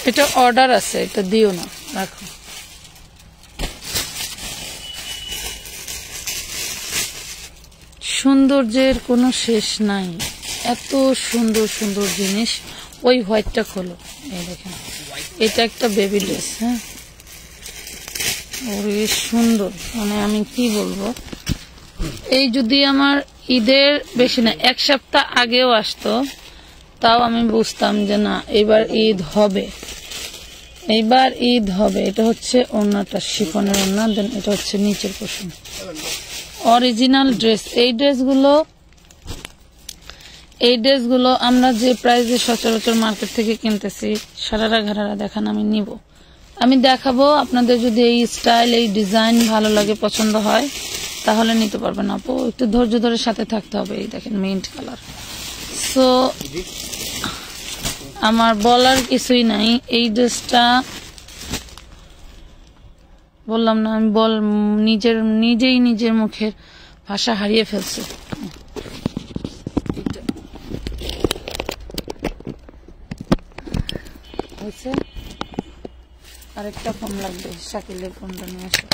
এটা অর্ডার আছে, এটা দিও না, রাখো। সৌন্দর্যের কোনো শেষ নাই, এত সুন্দর সুন্দর জিনিস। ওই হোয়াইটটা খোলো, এই দেখেন, এটা একটা বেবি ড্রেস। হ্যাঁ, ওরে সুন্দর, মানে আমি কি বলবো, এই যদি আমার ঈদের বেশি না 1 সপ্তাহ আগেও আসতো তাও আমি বুঝতাম যে না এবার ঈদ হবে, এইবার ঈদ হবে। এটা হচ্ছে ওড়নাটা, শিফনের ওড়না, দেন এটা হচ্ছে নিচের পোর্শন, অরিজিনাল ড্রেস। এই ড্রেসগুলো আমরা যে প্রাইসে সচরাচর মার্কেট থেকে কিনতেছি, সারারা ঘাড়ারা দেখান, আমি নিব, আমি দেখাবো আপনাদের। যদি এই স্টাইল, এই ডিজাইন ভালো লাগে, পছন্দ হয়, তাহলে নিতে পারবেন আপু। একটু ধৈর্য ধরে সাথে থাকতে হবে। এই দেখেন মিন্ট কালার। সো আমার বলার কিছুই নাই। এই ড্রেসটা বললাম না, আমি নিজেই নিজের মুখের ভাষা হারিয়ে ফেলছি। আরেকটা ফোন লাগবে, শাকিলের ফোনটা নিয়ে আসো,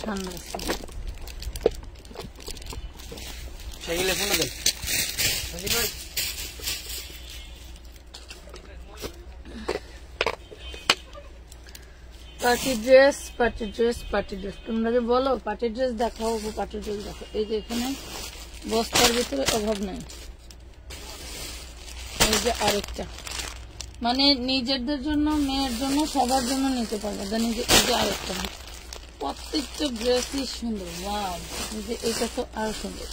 ঠান্ডা আছে। Party dress, party dress, party dress, তোমরা যে বলো পার্টি ড্রেস দেখাও, পার্টি ড্রেস দেখো। এই যে এখানে বস্তার ভিতরে অভাব নাই। এই যে আরেকটা, মানে নিজেদের জন্য, মেয়ের জন্য, সবার জন্য নিতে পারবে। দেন এই যে আরেকটা, প্রত্যেকটা ড্রেসই সুন্দর। ওয়াও, এই যে এটা তো আরো সুন্দর,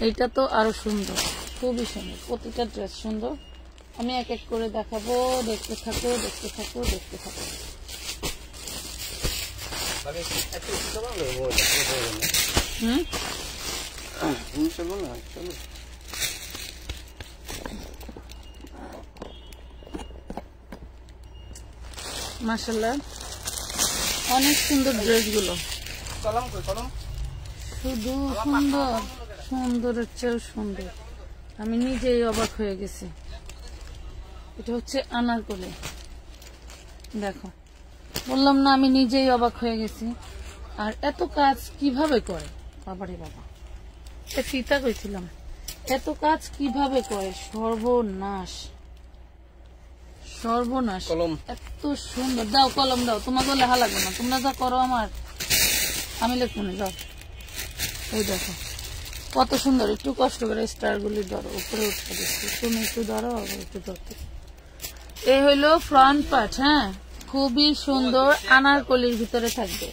এইটা তো আরো সুন্দর, খুবই সুন্দর, প্রতিটা ড্রেস সুন্দর। আমি এক এক করে দেখাবো, দেখতে থাকো, দেখতে থাকো, দেখতে থাকো। মাশাআল্লাহ, অনেক সুন্দর ড্রেসগুলো, শুধু সুন্দর, সুন্দরের চেয়েও সুন্দর। আমি নিজেই অবাক হয়ে গেছি। এটা হচ্ছে আনারকলি, দেখো, বললাম না আমি নিজেই অবাক হয়ে গেছি। আর এত কাজ কিভাবে করে, বাবারে বাবা, ফিতা কইছিলাম, এত কাজ কিভাবে করে, সর্বনাশ, সর্বনাশ। এত সুন্দর, দাও কলম দাও, তোমাকে লেখা লাগবে না, তোমরা যা করো আমার, আমি লিখবো না, যাও। এই দেখো কত সুন্দর, একটু কষ্ট করে স্টার গুলি ধরো, উপরে উঠে দিচ্ছি, তুমি একটু ধরো, একটু ধরতে। এই হইলো ফ্রন্ট পার্ট। হ্যাঁ, খুবই সুন্দর, আনারকলির ভিতরে থাকবে,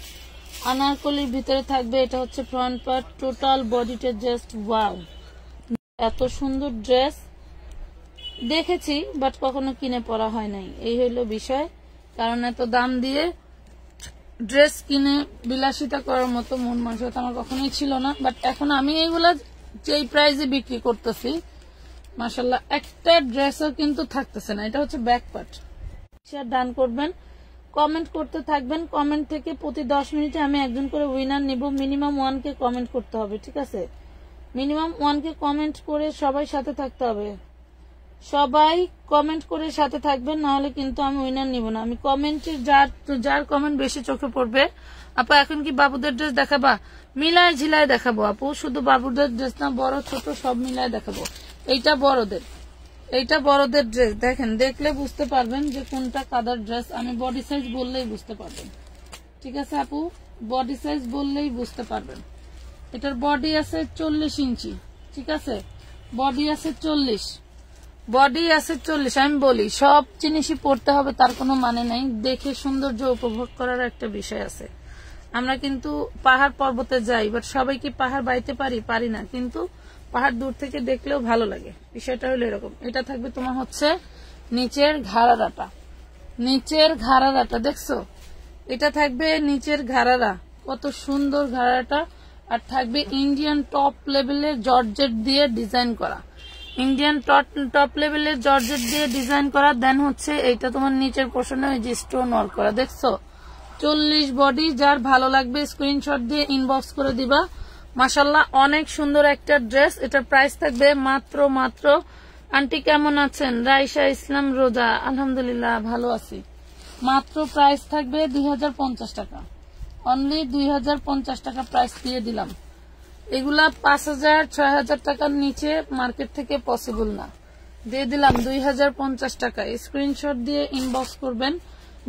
আনারকলির ভিতরে থাকবে। এটা হচ্ছে ফ্রন্ট পার্ট, টোটাল বডিটা জাস্ট ওয়াও, এত সুন্দর ড্রেস দেখেছি বাট কখনো কিনে পরা হয় নাই, এই হইলো বিষয়। কারণ এত দাম দিয়ে ড্রেস কিনে বিলাসিতা করার মতো মন মানসিকতা আমার কখনোই ছিল না। বাট এখন আমি এইগুলা যেই প্রাইসে বিক্রি করতেছি, মাশাআল্লাহ, একটা ড্রেসও কিন্তু থাকতেছে না। এটা হচ্ছে ব্যাক পার্ট। শেয়ার ডান করবেন, কমেন্ট করতে থাকবেন। কমেন্ট থেকে প্রতি 10 মিনিটে আমি একজন করে উইনার নিব। মিনিমাম 1 কে কমেন্ট করতে হবে, ঠিক আছে? মিনিমাম 1 কে কমেন্ট করে সবাই সাথে থাকতে হবে। সবাই কমেন্ট করে সাথে থাকবেন, না হলে কিন্তু আমি উইনার নিব না। আমি কমেন্টের যার কমেন্ট বেশি চোখে পড়বে। আপু এখন কি বাবুদের ড্রেস দেখাবা? মিলায় ঝিলায় দেখাবো আপু, শুধু বাবুদের ড্রেস না, বড় ছোট সব মিলায় দেখাবো। এইটা বড়দের ড্রেস, দেখেন, দেখলে বুঝতে পারবেন যে কোনটা কাদার ড্রেস। আমি বডি সাইজ বললেই বুঝতে পারবেন, ঠিক আছে আপু? বডি সাইজ বললেই বুঝতে পারবেন। এটার বডি আছে 40 ইঞ্চি, ঠিক আছে? বডি আছে 40। আমি বলি সব জিনিসই পড়তে হবে তার কোনো মানে নাই, দেখে সৌন্দর্য উপভোগ করার একটা বিষয় আছে। আমরা কিন্তু পাহাড় পর্বতে যাই, বাট সবাই কি পাহাড় বাইতে পারি না, কিন্তু পাহাড় দূর থেকে দেখলেও ভালো লাগে। বিষয়টা হলো এরকম। এটা থাকবে তোমার হচ্ছে নিচের ঘাড়াটা, দেখছো? এটা থাকবে নিচের ঘাড়ারা, কত সুন্দর ঘাড়াটা। আর থাকবে ইন্ডিয়ান টপ লেভেলের জর্জেট দিয়ে ডিজাইন করা, দেন হচ্ছে এইটা তোমার নিচের পোর্শনে ওই যে স্টোন ওয়ার্ক করা, দেখছো? 40 বডি। যার ভালো লাগবে স্ক্রিনশট দিয়ে ইনবক্স করে দিবা। মাশাআল্লাহ, অনেক সুন্দর একটা ড্রেস। এটার প্রাইস থাকবে মাত্র আন্টি কেমন আছেন? রাইসা ইসলাম রোজা, আলহামদুলিল্লাহ ভালো আছি। মাত্র প্রাইস থাকবে 2050 টাকা, অনলি 2050 টাকা প্রাইস দিয়ে দিলাম। এগুলা 5000 6000 টাকার নিচে মার্কেট থেকে পসিবল না, দিয়ে দিলাম 2050 টাকা। স্ক্রিনশট দিয়ে ইনবক্স করবেন,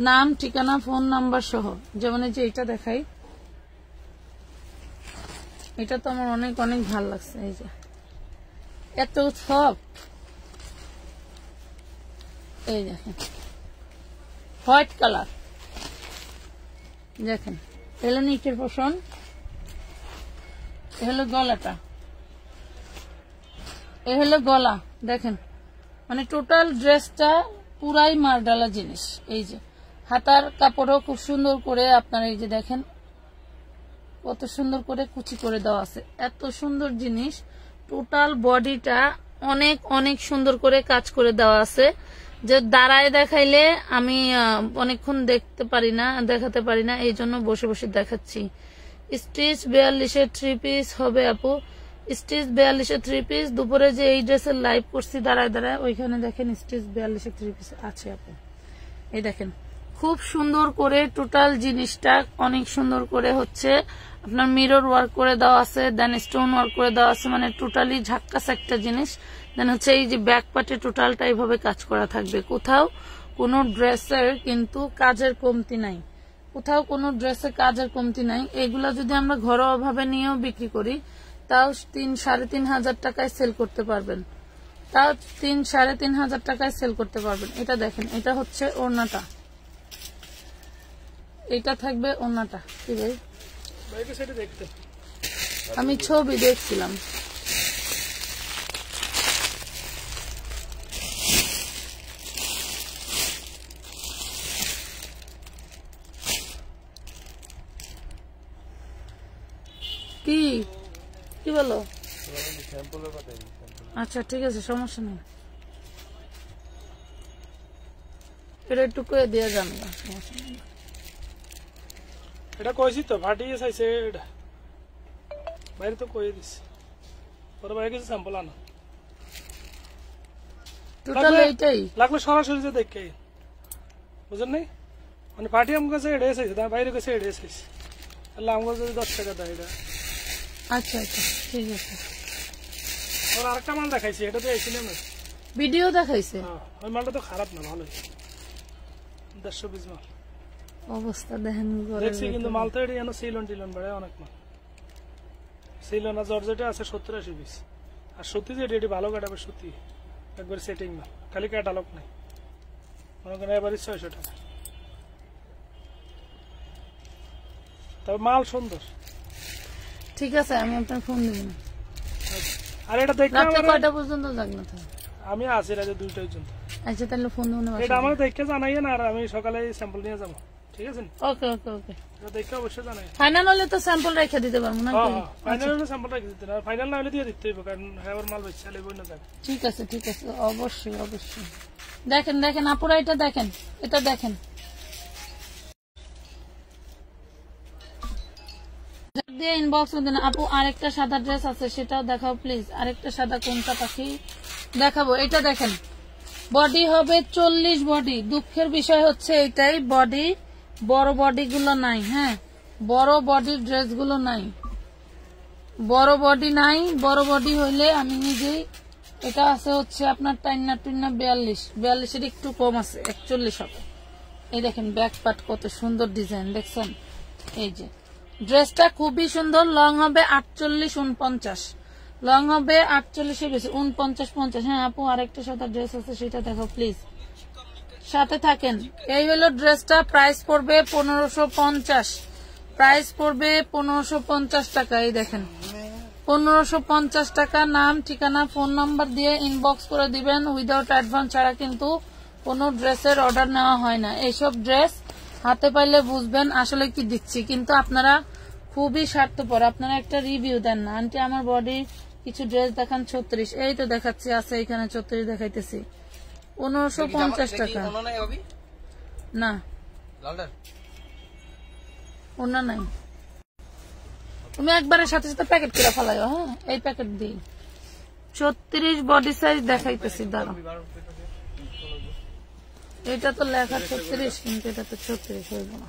নাম ঠিকানা ফোন নাম্বার সহ। যেমন এই যে এটা দেখাই, এটা তো আমার অনেক অনেক ভালো লাগছে। এই যে এত সফট, এই দেখেন হোয়াইট কালার, দেখেন এলো নিচের পোষণ, এ হলো গলাটা, এ হলো গলা। দেখেন মানে টোটাল ড্রেসটা পুরাই মারডালা জিনিস। এই যে হাতার কাপড়ও খুব সুন্দর করে আপনারা এই যে দেখেন কত সুন্দর করে কুচি করে দেওয়া আছে, এত সুন্দর জিনিস। টোটাল বডিটা অনেক অনেক সুন্দর করে কাজ করে দেওয়া আছে, যে দাঁড়ায় দেখাইলে আমি অনেকক্ষণ দেখাতে পারি না, এই জন্য বসে বসে দেখাচ্ছি। স্টিচ 42-এর 3 পিস হবে আপু, স্টিচ 42-এর 3 পিস। দুপুরে যে এই ড্রেসের লাইভ করছি দাঁড়ায় দাঁড়ায়, ওইখানে দেখেন স্টিচ 42-এর 3 পিস আছে আপু। এই দেখেন খুব সুন্দর করে টোটাল জিনিসটা অনেক সুন্দর করে হচ্ছে আপনার মিরর ওয়ার্ক করে দেওয়া আছে, দেন স্টোন ওয়ার্ক করে দেওয়া আছে, মানে টোটালি ঝাক্কাস একটা জিনিস। দেন হচ্ছে এই যে ব্যাক পার্টে টোটালটা এইভাবে কাজ করা থাকবে। কোথাও কোনো ড্রেসের কিন্তু কাজের কমতি নাই, কোথাও কোনো ড্রেসের কাজের কমতি নাই। এগুলা যদি আমরা ঘরোয়া ভাবে নিয়েও বিক্রি করি তাও 3-3.5 টাকায় সেল করতে পারবেন, তাও 3-3.5 টাকায় সেল করতে পারবেন। এটা দেখেন, এটা হচ্ছে ওড়নাটা, এটা থাকবে ওড়নাটা। কি ভাই আমি ছবি দেখছিলাম, কি কি বলো? আচ্ছা ঠিক আছে, সমস্যা নেই, এটা একটু করে দিয়ে যান না, সমস্যা নেই। এটা কইছি তো ফাটিয়ে চাইছে, এটা বাইরে তো কই দিছি, পরে বাইরে কিছু স্যাম্পল আনা টোটাল এইটাই লাগলে সরাসরি যে দেখে, বুঝেন নাই? মানে ফাটি আমার কাছে এড়ে চাইছে, তার বাইরে কাছে এড়ে চাইছে, তাহলে আমার কাছে 10 টাকা দেয় এটা। আচ্ছা আচ্ছা ঠিক আছে। ওর আরেকটা মাল দেখাইছি, এটা তো এসেছিলাম না, ভিডিও দেখাইছে। ওই মালটা তো খারাপ না, ভালোই 150 পিস মাল অবস্থা দেখেন দেখছি, কিন্তু মাল তো এটি সিলন টিলন বেড়ে অনেক মাল, সিলন আর জর্জেটে আছে 70-80 পিস। আর সত্যি যে এটি ভালো কাটাবে, সত্যি একবার সেটিং মাল, খালি ক্যাটালগ নাই, মনে করেন এবারই 600 টাকা, তবে মাল সুন্দর। ঠিক আছে, আমি আপনার ফোন দিব না। আর এটা দেখতে রাতে কয়টা পর্যন্ত জাগনা থাকে? আমি আছি রাতে 2টা পর্যন্ত। আচ্ছা তাহলে ফোন দিব না। এটা আমার দেখে জানাইয়েন, আর আমি সকালে স্যাম্পল নিয়ে যাবো, ঠিক আছে? ওকে ওকে ওকে, এটা দেখে অবশ্যই জানাই। ফাইনাল হলে তো স্যাম্পল রেখে দিতে পারবো না? ফাইনাল হলে স্যাম্পল রেখে দিতে, আর ফাইনাল না হলে দিয়ে দিতে হইব, কারণ হ্যাঁ মাল বেচছে লেবই না যাবে। ঠিক আছে ঠিক আছে, অবশ্যই অবশ্যই। দেখেন দেখেন আপুরা, এটা দেখেন, এটা দেখেন, দিয়ে ইনবক্স দেন। আপু আরেকটা সাদা ড্রেস আছে, সেটাও দেখাও প্লিজ। আরেকটা সাদা কোনটা পাখি দেখাবো? এটা দেখেন, বডি হবে 40 বডি। দুঃখের বিষয় হচ্ছে এটাই, বডি বড় বডি গুলো নাই। হ্যাঁ, বড় বডির ড্রেস গুলো নাই, বড় বডি নাই। বড় বডি হইলে আমি নিজেই, এটা আছে হচ্ছে আপনার টাইনা 42-42-এর একটু কম আছে, 41 হবে। এই দেখেন ব্যাক পার্ট কত সুন্দর ডিজাইন দেখছেন। এই যে ড্রেসটা খুবই সুন্দর, লং হবে 48-49, লং হবে 48-এর বেশি, 49-50। হ্যাঁ আপু আরেকটা সাদা ড্রেস আছে, সেটা দেখো প্লিজ, সাথে থাকেন। এই হলো ড্রেসটা, প্রাইস পড়বে 1550, প্রাইস পড়বে 1550 টাকা। এই দেখেন 1550 টাকা। নাম ঠিকানা ফোন নাম্বার দিয়ে ইনবক্স করে দিবেন, উইদাউট অ্যাডভান্স ছাড়া কিন্তু কোনো ড্রেসের অর্ডার নেওয়া হয় না। এইসব ড্রেস হাতে পাইলে বুঝবেন আসলে কি দিচ্ছি, কিন্তু আপনারা খুবই স্বার্থপর, আপনারা একটা রিভিউ দেন না। আন্টি আমার বডি কিছু ড্রেস দেখান 36, এই তো দেখাচ্ছি, আছে এখানে 34 দেখাইতেছি, 1550 টাকা। না ওনা নাই, তুমি একবারের সাথে সাথে প্যাকেট করে ফেলাইও। হ্যাঁ এই প্যাকেট দিই 36 বডি সাইজ দেখাইতেছি, দাঁড়াও। এটা তো লেখা 36, কিন্তু এটা তো 36 হইব না।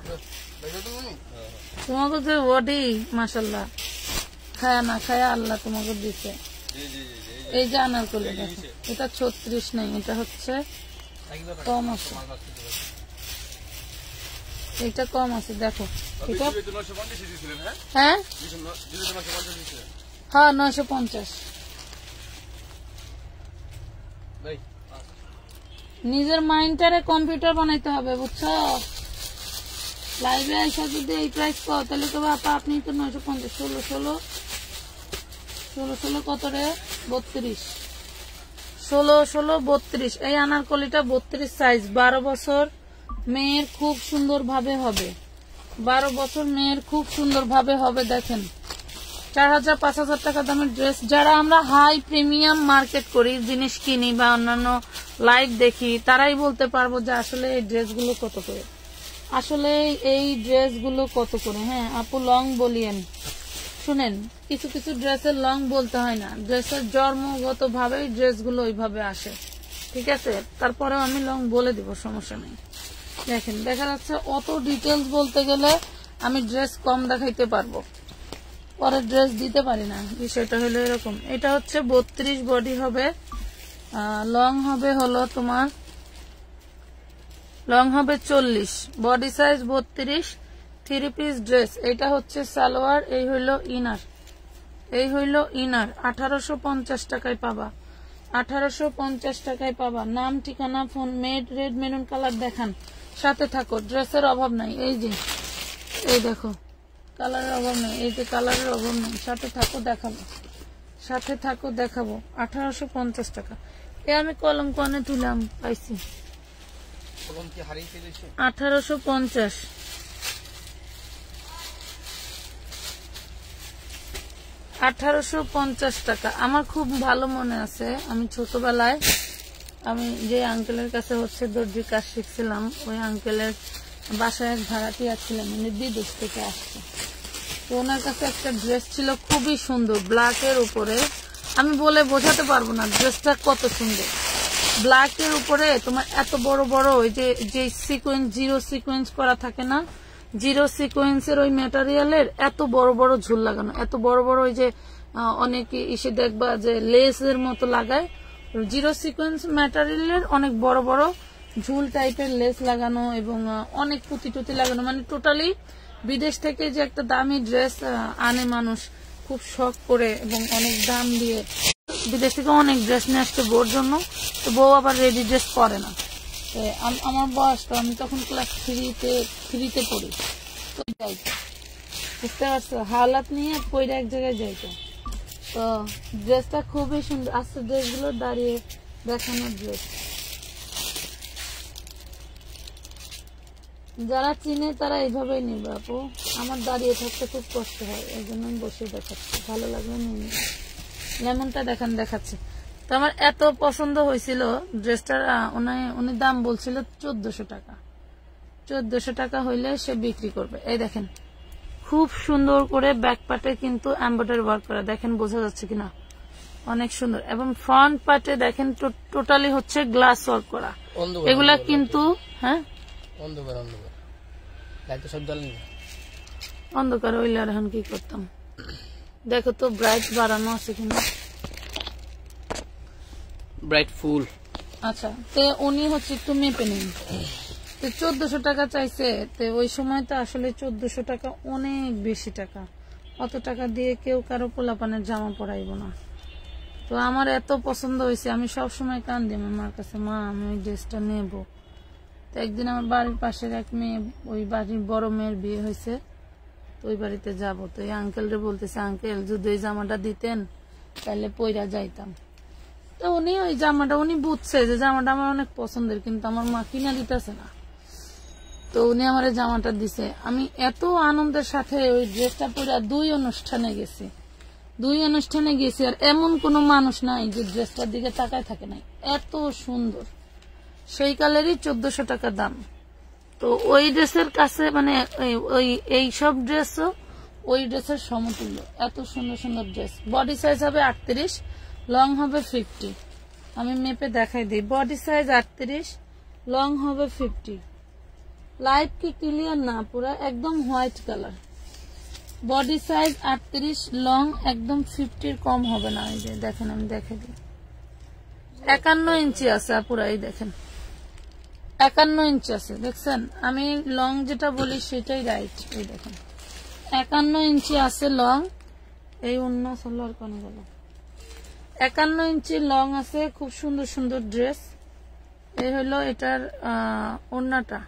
তোমাকে যে বডি মাশাআল্লাহ, খায়া না খায়া আল্লাহ তোমাকে দিছে। এই যে আনারকলি দেখো, এটা 36 নাই, এটা হচ্ছে কম আছে, এটা কম আছে দেখো। এটা হ্যাঁ হ্যাঁ 950। নিজের মাইন্ডটারে কম্পিউটার বানাইতে হবে, বুঝছো? লাইভে আইসা যদি এই প্রাইস পাও তাহলে তো বাপা আপনি তো 950, 16 কত রে? 32, 16 32। এই আনারকলিটা 32 সাইজ, 12 বছর মেয়ের খুব সুন্দর ভাবে হবে, 12 বছর মেয়ের খুব সুন্দর ভাবে হবে। দেখেন 4000-5000 টাকা দামের ড্রেস। যারা আমরা হাই প্রিমিয়াম মার্কেট করি, জিনিস কিনি বা অন্যান্য লাইভ দেখি, তারাই বলতে পারবো যে আসলে এই ড্রেসগুলো কত করে, আসলে এই ড্রেসগুলো কত করে। হ্যাঁ আপু লং বলিয়েন, শুনেন কিছু কিছু ড্রেসের লং বলতে হয় না, ড্রেসের জন্মগত ভাবে ড্রেসগুলো ওইভাবে আসে, ঠিক আছে? তারপরেও আমি লং বলে দিব, সমস্যা নেই। দেখেন দেখা যাচ্ছে অত ডিটেলস বলতে গেলে আমি ড্রেস কম দেখাইতে পারবো, পরে ড্রেস দিতে পারি না। বিষয়টা হলো এরকম। এটা হচ্ছে 32 বডি হবে, লং হবে হলো তোমার, লং হবে 40, বডি সাইজ 32, 3 পিস ড্রেস। এটা হচ্ছে সালোয়ার, এই হইল ইনার, এই হইল ইনার। 1850 টাকায় পাবা, 1850 টাকায় পাবা। নাম ঠিকানা phone, made red maroon colour দেখান, সাথে থাকো, ড্রেসের অভাব নাই। এই যে এই দেখো কালারের অভাব নেই, এই যে কালারের অভাব নেই, সাথে থাকো দেখাবো, সাথে থাকো দেখাবো। 1850 টাকা। এ আমি কলম কনে তুলাম পাইছি 1850। 1850 টাকা। আমার খুব ভালো মনে আছে, আমি ছোটবেলায় আমি যে আঙ্কেলের কাছে হচ্ছে দর্জির কাজ শিখছিলাম, ওই আঙ্কেলের বাসায় এক ভাড়াটিয়া ছিলাম, মানে বিদেশ থেকে আসছে। তো ওনার কাছে একটা ড্রেস ছিল খুবই সুন্দর, ব্ল্যাকের উপরে, আমি বলে বোঝাতে পারবো না ড্রেসটা কত সুন্দর। ব্ল্যাকের উপরে তোমার এত বড় বড় ওই যে সিকোয়েন্স, জিরো সিকোয়েন্স করা থাকে না, জিরো সিকোয়েন্সের ওই ম্যাটেরিয়ালের এত বড় বড় ঝুল লাগানো, এত বড় বড় ওই যে অনেকে এসে দেখবা যে লেসের মতো লাগায়, জিরো সিকোয়েন্স ম্যাটেরিয়ালের অনেক বড় বড় ঝুল টাইপের লেস লাগানো এবং অনেক পুঁতি টুতি লাগানো, মানে টোটালি বিদেশ থেকে যে একটা দামি ড্রেস আনে মানুষ খুব শখ করে এবং অনেক দাম দিয়ে, বিদেশ থেকে অনেক ড্রেস নিয়ে আসছে বউর জন্য, তো বউ আবার রেডি ড্রেস পরে না। আমার বয়সটা, আমি তখন ক্লাস 3-তে পড়ি, তো যাইতো, বুঝতে পারছো, হালাত নিয়ে পয়রা এক জায়গায় যাইতো। তো ড্রেসটা খুবই সুন্দর। আজকে ড্রেসগুলো দাঁড়িয়ে দেখানোর ড্রেস, যারা চিনে তারা এইভাবেই নিবে আপু। আমার দাঁড়িয়ে থাকতে খুব কষ্ট হয়, এই জন্য আমি বসে দেখাচ্ছি, ভালো লাগবে নিয়ে। লেমনটা দেখান, দেখাচ্ছে। তো আমার এত পছন্দ হয়েছিল ড্রেসটার, উনি দাম বলছিল 1400 টাকা। 1400 টাকা হইলে সে বিক্রি করবে। এই দেখেন খুব সুন্দর করে ব্যাক পার্টে কিন্তু এমব্রয়ডারি ওয়ার্ক করা, দেখেন বোঝা যাচ্ছে কিনা, অনেক সুন্দর। এবং ফ্রন্ট পার্টে দেখেন টোটালি হচ্ছে গ্লাস ওয়ার্ক করা। এগুলা কিন্তু হ্যাঁ অন্ধকার হইলে আর এখন কি করতাম। দেখো তো ব্রাইট বাড়ানো আছে কিনা, ব্রাইট ফুল। আচ্ছা, তো উনি হচ্ছে একটু মেপে নিন। তো 1400 টাকা চাইছে, তো ওই সময় তো আসলে 1400 টাকা অনেক বেশি টাকা, অত টাকা দিয়ে কেউ কারো পোলাপানের জামা পরাইব না। তো আমার এত পছন্দ হয়েছে, আমি সব সময় কান্দি আমার মার কাছে, মা আমি ওই ড্রেসটা নেব। তো একদিন আমার বাড়ির পাশের এক মেয়ে, ওই বাড়ির বড় মেয়ের বিয়ে হয়েছে, তো ওই বাড়িতে যাবো, তো এই আঙ্কেলরে বলতেছে, আঙ্কেল যদি ওই জামাটা দিতেন তাহলে পইরা যাইতাম। তো উনি ওই জামাটা, উনি বুঝছে যে জামাটা আমার অনেক পছন্দের, কিন্তু আমার মা কিনা দিতেছে না, তো উনি আমার জামাটা দিছে। আমি এত আনন্দের সাথে ওই ড্রেসটা পরে 2 অনুষ্ঠানে গেছি, 2 অনুষ্ঠানে গেছি, আর এমন কোনো মানুষ নাই যে ড্রেসটার দিকে তাকায় থাকে নাই, এত সুন্দর। সেই কালেরই 1400 টাকা দাম। তো ওই ড্রেসের কাছে মানে এই সব ড্রেসও ওই ড্রেসের সমতুল্য, এত সুন্দর সুন্দর ড্রেস। বডি সাইজ হবে 38, লং হবে 50, আমি মেপে দেখাই দিই। বডি সাইজ 38, লং হবে 50। লাইট কি ক্লিয়ার না? পুরা একদম white colour. Body size 38, long একদম 50 কম হবে না। এই যে দেখেন, আমি দেখে দিই, 51 ইঞ্চি আছে পুরা। এই দেখেন 51 ইঞ্চি আছে, দেখছেন? আমি লং যেটা বলি সেটাই রাইট। এই দেখেন 51 ইঞ্চি আছে লং। এই ওন্না সালোয়ার কোন গেল? 51 ইঞ্চি লং আছে। খুব সুন্দর সুন্দর ড্রেস। এই হলো এটার ওন্নাটা,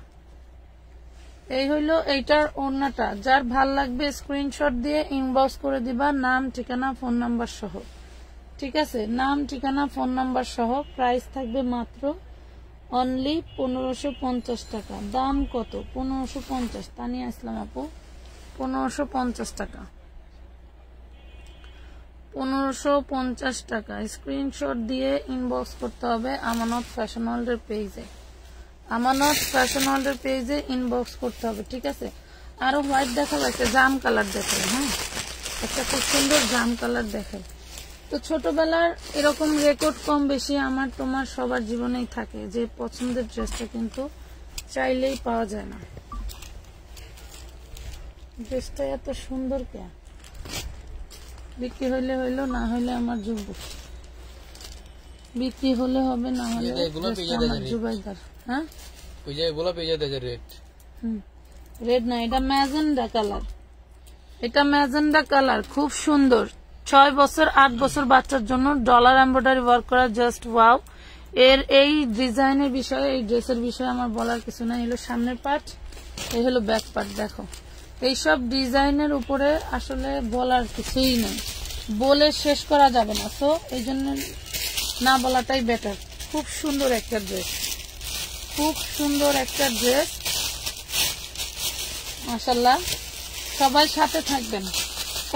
এই হইলো এইটার ওন্নাটা। যার ভাল লাগবে স্ক্রিনশট দিয়ে ইনবক্স করে দিবা, নাম ঠিকানা ফোন নাম্বার সহ। ঠিক আছে, নাম ঠিকানা ফোন নাম্বার সহ। প্রাইস থাকবে মাত্র অনলি 1550 টাকা। দাম কত? 1550। তানিয়া ইসলাম আপু, 1550 টাকা, 1550 টাকা। স্ক্রিনশট দিয়ে ইনবক্স করতে হবে আমানত ফ্যাশন ওয়ার্ল্ডের পেজে, আমানত ফ্যাশন ওয়ার্ল্ডের পেজে ইনবক্স করতে হবে। ঠিক আছে, আরো হোয়াইট দেখাবো, একটা জাম কালার দেখাবো। হ্যাঁ, একটা খুব সুন্দর জাম কালার দেখাই। তো ছোটবেলার এরকম রেকর্ড কম বেশি আমার তোমার সবার জীবনেই থাকে, যে পছন্দের ড্রেসটা কিন্তু চাইলেই পাওয়া যায় না। ড্রেসটা এত সুন্দর কে? বিক্রি হইলে হইলো, না হইলে আমার জুবু। বিক্রি হলে হবে, না হলে আমার জুবাইদার। হ্যাঁ, ওই যে গোলাপি যে রেড, রেড না, এটা ম্যাজেন্ডা কালার। এটা ম্যাজেন্ডা কালার, খুব সুন্দর। 6 বছর 8 বছর বাচ্চার জন্য ডলার এমব্রয়ডারি ওয়ার্ক করা, জাস্ট ওয়াও। এর এই ডিজাইনের বিষয়ে, এই ড্রেসের বিষয়ে আমার বলার কিছু নাই। হলো সামনের পার্ট, এই হলো ব্যাক পার্ট। দেখো, এইসব ডিজাইনের উপরে আসলে বলার কিছুই নেই, বলে শেষ করা যাবে না। তো এই জন্য না বলাটাই বেটার। খুব সুন্দর একটা ড্রেস, খুব সুন্দর একটা ড্রেস, মাশাআল্লাহ। সবাই সাথে থাকবেন।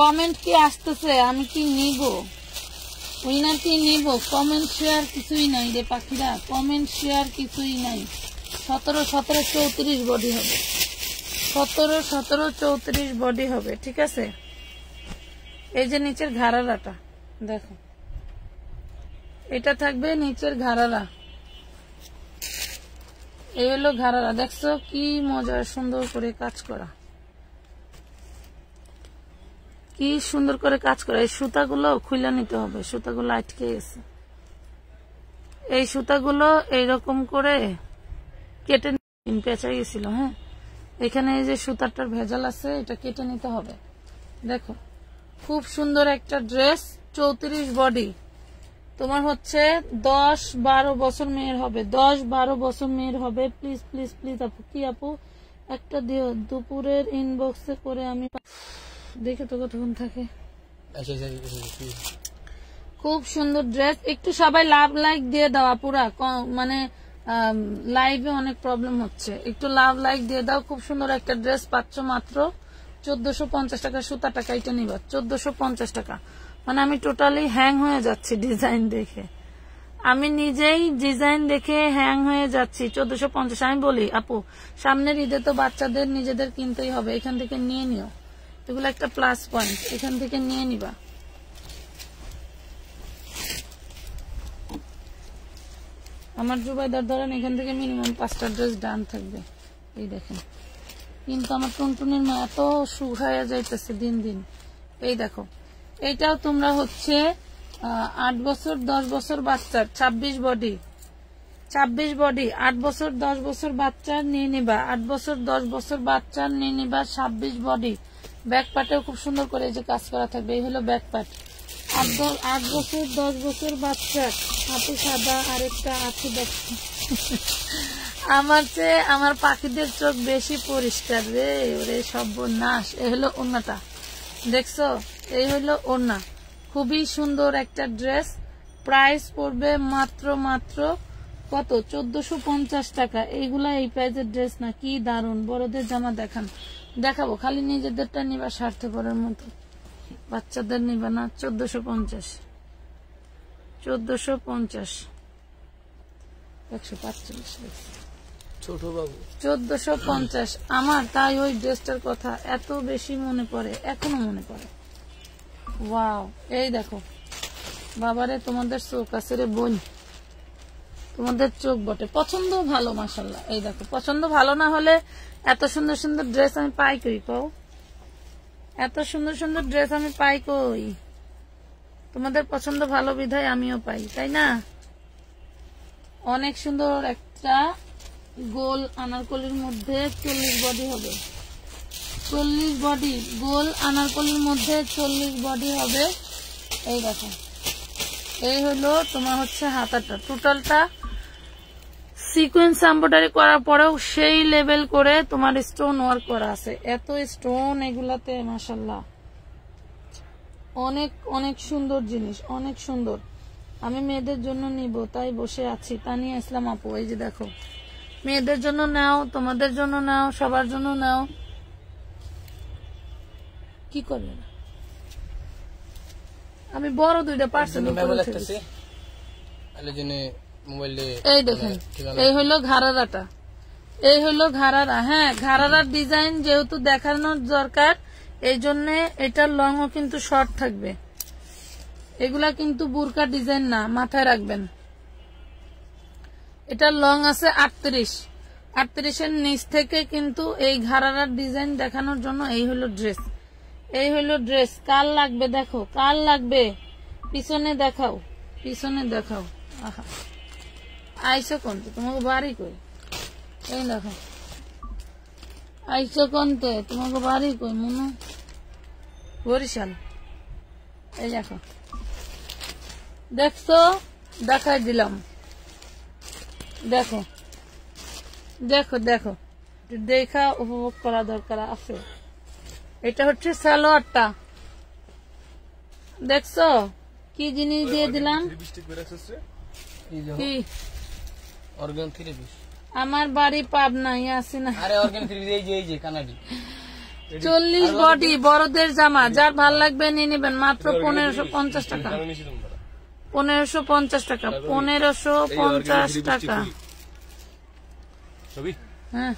কমেন্ট কি আসতেছে? আমি কি নিব? উইনার কি নিব? কমেন্ট শেয়ার কিছুই নাই রে পাখিরা, কমেন্ট শেয়ার কিছুই নাই। 17 17 34 বডি হবে, 17 17 34 বডি হবে। ঠিক আছে, এই যে নিচের ঘাড়ালাটা দেখো, এটা থাকবে নিচের ঘাড়ালা। এই হলো ঘাড়ালা, দেখছো কি মজা, সুন্দর করে কাজ করা, কি সুন্দর করে কাজ করা। এই সুতাগুলো খুলে নিতে হবে, সুতাগুলো আটকে গেছে। এই সুতাগুলো এইরকম করে কেটে পেঁচা গেছিল। হ্যাঁ, এখানে এই যে সুতাটার ভেজাল আছে, এটা কেটে নিতে হবে। দেখো, খুব সুন্দর একটা ড্রেস। 34 বডি। তোমার হচ্ছে 10-12 বছর মেয়ের হবে, 10-12 বছর মেয়ের হবে। প্লিজ প্লিজ প্লিজ আপু, কি আপু একটা দিও দুপুরের ইনবক্সে করে, আমি দেখে তো কতক্ষণ থাকে। খুব সুন্দর ড্রেস। একটু সবাই লাভ লাইক দিয়ে দাও আপুরা, মানে লাইভে অনেক প্রবলেম হচ্ছে, একটু লাভ লাইক দিয়ে দাও। খুব সুন্দর একটা ড্রেস পাচ্ছ মাত্র 1450 টাকা। সুতা টাকা এটা নিবা 1450 টাকা। মানে আমি টোটালি হ্যাং হয়ে যাচ্ছি ডিজাইন দেখে, আমি নিজেই ডিজাইন দেখে হ্যাং হয়ে যাচ্ছি। 1450। আমি বলি আপু, সামনের ঈদে তো বাচ্চাদের নিজেদের কিনতেই হবে, এখান থেকে নিয়ে নিও। এগুলো একটা প্লাস পয়েন্ট, এখান থেকে নিয়ে নিবা। আমার জুবাইদার ধরেন এখান থেকে মিনিমাম 5টা ড্রেস ডান থাকবে। এই দেখেন, কিন্তু আমার টুনটুনির মা এত শুকায়া যাইতেছে দিন দিন। এই দেখো, এইটাও তোমরা হচ্ছে 8 বছর 10 বছর বাচ্চার 26 বডি, 26 বডি। 8 বছর 10 বছর বাচ্চার নিয়ে নিবা, 8 বছর 10 বছর বাচ্চার নিয়ে নিবা 26 বডি। ব্যাক পার্টেও খুব সুন্দর করে এই যে কাজ করা থাকবে। এই হলো ব্যাক পার্ট। 8 বছর 10 বছর বাচ্চার আপু সাদা আরেকটা আছে। দেখো, আমার চেয়ে আমার পাখিদের চোখ বেশি পরিষ্কার রে, ওরে সর্বনাশ। এই হলো ওড়নাটা, দেখছো? এই হলো ওড়না। খুবই সুন্দর একটা ড্রেস। প্রাইস পড়বে মাত্র মাত্র কত? 1450 টাকা। এইগুলা এই প্রাইজের ড্রেস না, কি দারুন। বড়দের জামা দেখান, দেখাবো, খালি নিজেদেরটা নিবা স্বার্থপরের মতো, বাচ্চাদের নিবা না। 1450, 1450, 145 ছোট বাবু 1450। আমার তাই ওই ড্রেসটার কথা এত বেশি মনে পড়ে, এখনো মনে পড়ে। ওয়াও, এই দেখো বাবারে তোমাদের চোখ আছে রে বোন, তোমাদের চোখ বটে। পছন্দ ভালো মাশাআল্লাহ। এই দেখো, পছন্দ ভালো না হলে এত সুন্দর সুন্দর ড্রেস আমি পাই কই কও? এত সুন্দর সুন্দর ড্রেস আমি পাই কই? তোমাদের পছন্দ ভালো বিধায় আমিও পাই, তাই না? অনেক সুন্দর একটা গোল আনারকলির মধ্যে 40 বডি হবে, 40 বডি গোল আনারকলির মধ্যে 40 বডি হবে। এই দেখো, এই হলো তোমার হচ্ছে হাতাটা। টোটালটা সিকোয়েন্স এমব্রয়ডারি করার পরেও সেই লেভেল করে তোমার স্টোন ওয়ার্ক করা আছে। এত স্টোন এগুলাতে মাশাআল্লাহ, অনেক অনেক সুন্দর জিনিস, অনেক সুন্দর। আমি মেয়েদের জন্য নিব তাই বসে আছি। তানিয়া ইসলাম আপু, এই যে দেখো, মেয়েদের জন্য নাও, তোমাদের জন্য নাও, সবার জন্য নাও। কি করবে না, আমি বড় 2টা পার্সেল করতেছি। এই দেখেন, এই হলো ঘাড়ারাটা, এই হলো ঘাড়ারা। হ্যাঁ, ঘাড়ারার ডিজাইন যেহেতু দেখানোর দরকার, এই জন্য এটার লংও কিন্তু শর্ট থাকবে। এগুলা কিন্তু বুরকা ডিজাইন না, মাথায় রাখবেন। এটার লং আছে 38, 38-এর নিচ থেকে কিন্তু এই ঘাড়ারার ডিজাইন দেখানোর জন্য এই হলো ড্রেস, এই হলো ড্রেস। কার লাগবে দেখো, কার লাগবে? পিছনে দেখাও, পিছনে দেখাও। আহা, আইসো কোনতে, তোমাকে বাড়ি কই? এই দেখো, আইসো কোনতে, তোমাকে বাড়ি কই? মনু বরিশাল। এই দেখো, দেখছো, দেখাই দিলাম। দেখো দেখো দেখো, দেখা উপভোগ করা দরকার আছে। এটা হচ্ছে সালোয়ারটা, দেখছো কি জিনিস দিয়ে দিলাম? কি আমার বাড়ি পাবনাই আছে না। 40 বডি বড়দের জামা, যার ভাল লাগবে নিয়ে নেবেন। মাত্র 1550 টাকা, 1550 টাকা, 1550 টাকা। হ্যাঁ,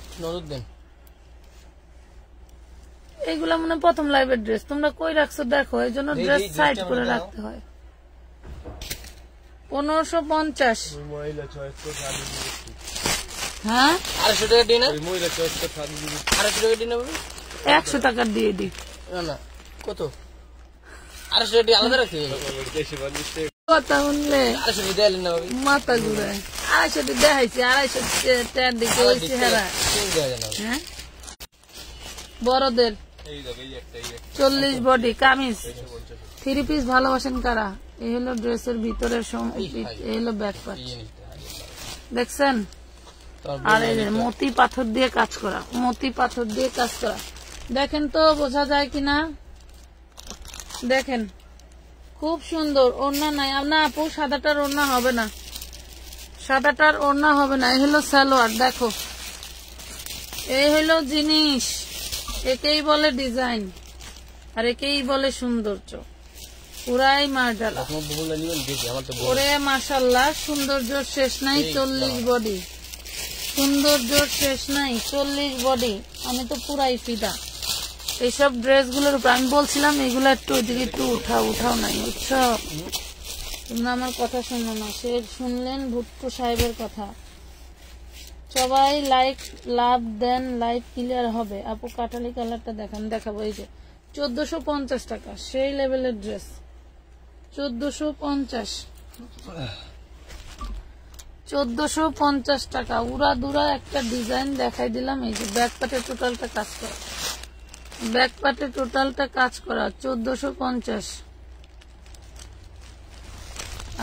এইগুলা মনে প্রথম লাইভের ড্রেস, তোমরা কই রাখছো দেখো, এই জন্য ড্রেস সাইড করে রাখতে হয়। 1550। হ্যাঁ, 250 টাকা দিই না, 250 টাকা দিই না, 100 টাকা দিয়ে দিই। না কত, 250 টাকা আলাদা রাখছি। কথা শুনলে মাথা ঘুরায়। 250 টাকা দেখাইছি, 250 টাকার দিকে ওই চেহারা। হ্যাঁ, বড়দের 40 বডি কামিজ 3 পিস ভালোবাসেন কারা? এই হলো ড্রেসের ভিতরের, এই হলো ব্যাক পার্ট, দেখছেন? আর এই মতি পাথর দিয়ে কাজ করা, মতি পাথর দিয়ে কাজ করা। দেখেন তো বোঝা যায় কিনা, দেখেন খুব সুন্দর। ওড়না নাই না আপু, সাদাটার ওড়না হবে না, সাদাটার ওড়না হবে না। এই হলো সালোয়ার, দেখো এই হলো জিনিস। একেই বলে ডিজাইন, আর একেই বলে সৌন্দর্য। পুরাই মার্ডালা, ওরে মাশাআল্লাহ, সৌন্দর্য শেষ নাই। 40 বডি, সৌন্দর্য শেষ নাই, 40 বডি। আমি তো পুরাই ফিদা এইসব ড্রেস গুলোর উপর। আমি বলছিলাম এগুলো একটু ওইদিকে একটু উঠাও নাই, বুঝছো? তোমরা আমার কথা শোনো না। সে শুনলেন ভুট্টু সাহেবের কথা। সবাই লাইক লাভ দেন, লাইভ ক্লিয়ার হবে। আপু কাটালি কালারটা দেখান, দেখাবো। এই যে 1450 টাকা, সেই লেভেলের ড্রেস। 1450 টাকা, উড়া দুরা একটা ডিজাইন দেখাই দিলাম। এই যে ব্যাক পার্টে টোটালটা কাজ করা, ব্যাক পার্টে টোটালটা কাজ করা। 1450।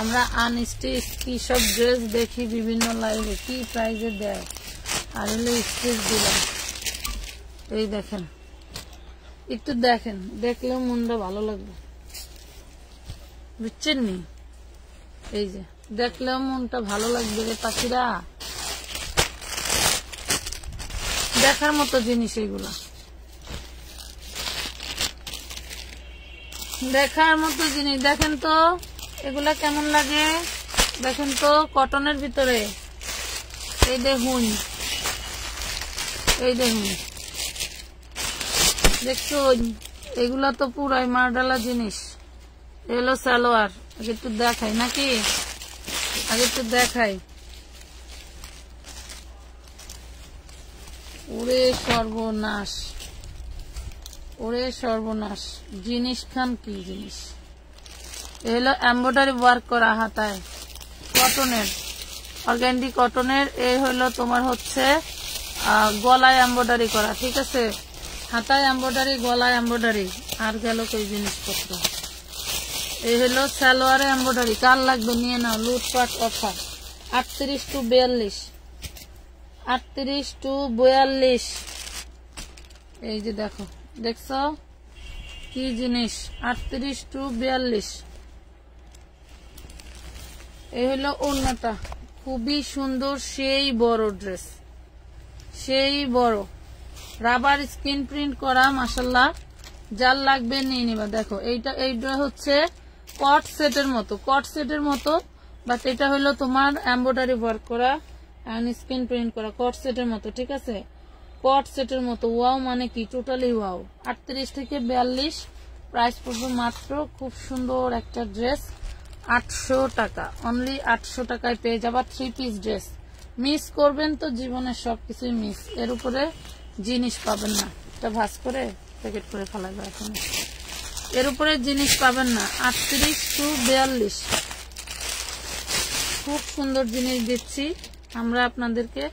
আমরা আনস্টিচ কি সব ড্রেস দেখি বিভিন্ন লাইভে, কি প্রাইজে দেয়। আর হলে স্টিচ দিলাম। এই দেখেন, একটু দেখেন, দেখলেও মনটা ভালো লাগবে, বুঝছেন নি? এই যে দেখলেও মনটা ভালো লাগবে রে পাখিরা। দেখার মতো জিনিস এগুলা, দেখার মতো জিনিস। দেখেন তো এগুলা কেমন লাগে, দেখেন তো কটনের ভিতরে। এই দেখুন, এই দেখুন, দেখছো? এগুলা তো পুরাই মার্ডালা জিনিস। এলো সালোয়ার, আগে একটু দেখাই নাকি, আগে একটু দেখাই। ওরে সর্বনাশ, ওরে সর্বনাশ, জিনিস খান কি জিনিস। এ হলো এমব্রয়ডারি ওয়ার্ক করা হাতায়, কটনের, অর্গানডি কটনের। এই হলো তোমার হচ্ছে গলায় এমব্রয়ডারি করা, ঠিক আছে, হাতায় এমব্রয়ডারি, গলায় এমব্রয়ডারি। আর গেল কই জিনিসপত্র। এই হলো সালোয়ারে এমব্রয়ডারি। কার লাগবে নিয়ে নাও, লুটপাট অফার। 38 to 42, 38 to 42। এই যে দেখো, দেখছো কি জিনিস, 38 to 42। এই হলো ওড়নাটা, খুবই সুন্দর, সেই বড় ড্রেস, সেই বড়, রাবার স্ক্রিন প্রিন্ট করা, মাশাল্লাহ। যার লাগবে নিয়ে নিবা। দেখো এইটা হচ্ছে কট সেটের মতো, কট সেটের মতো, বাট এটা হলো তোমার এমব্রয়ডারি ওয়ার্ক করা এন্ড স্ক্রিন প্রিন্ট করা, কট সেটের মতো, ঠিক আছে, কট সেটের মতো। ওয়াও মানে কি, টোটালি ওয়াও। 38 থেকে 42, প্রাইস পড়বে মাত্র, খুব সুন্দর একটা ড্রেস, 800 টাকা, অনলি 800 টাকায় পেয়ে যাবা 3 পিস ড্রেস। মিস করবেন তো জীবনের সবকিছুই মিস, এর উপরে জিনিস পাবেন না। এটা ভাঁজ করে প্যাকেট করে ফেলাইবা এখন, এর উপরে জিনিস পাবেন না। 38 to 42, খুব সুন্দর জিনিস দিচ্ছি আমরা আপনাদেরকে।